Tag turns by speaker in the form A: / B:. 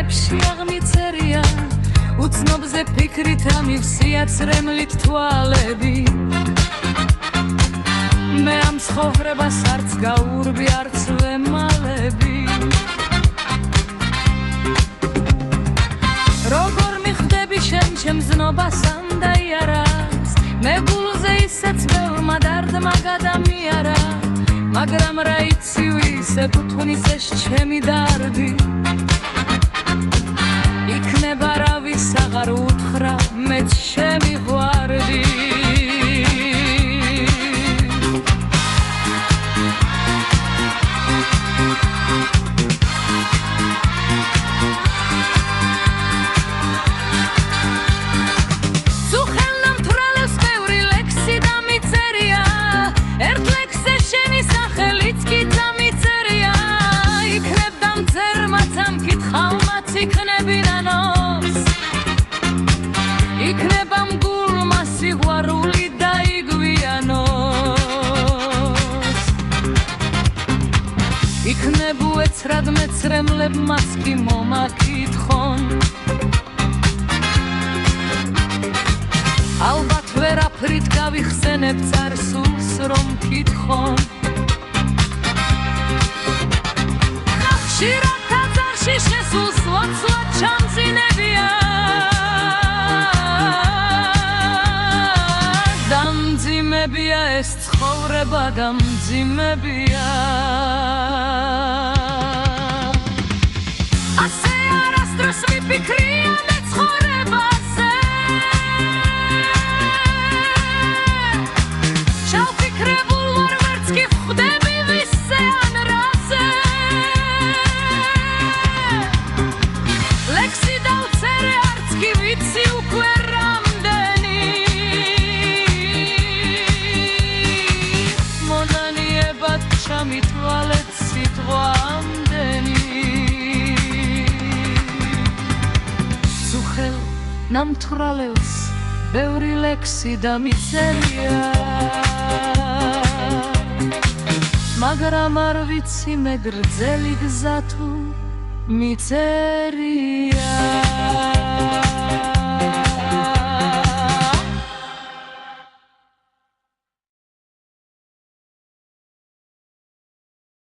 A: წერილებში აღმიწერია უცნობზე ფიქრით ამივსია ცრემლით თვალები მე ამ ცხოვრებას არც გაურბი არც ვემალები როგორ მიხდები შენ ჩემ ზნობასან და იარას მე გულზე ისეც ბევრმა დარდმა გადამიარა მაგრამ რა იცი ვისე კუთვნის ეს ჩემი დარდი იქნება რავის აღარ უთხრა მეც შემიღვარდი ეცრად მეცრემლებმას კი მომაკითხონ ალბათ ვერაფრით გავიხსენებ წარსულს რომ კითხონ ხშირად თაძარში შესულს ლოცვა ჩამძინებია დამძიმებია ეს ცხოვრება დამძიმებია ვიფიქრია მე ცხოვრებაზე შავფიქრებულ ვარ ვერც კი ვხვდები ვისზე ან რაზე ლექსი დავწერე არც კი ვიცი უკვე რამდენი მონანიებად ჩამითვალეთ სიტყვა ამდენი ნამთვრალებს ბევრი ლექსი დამიწერია მაგრამ არ ვიცი მე გრძელი გზა თუ მიწერია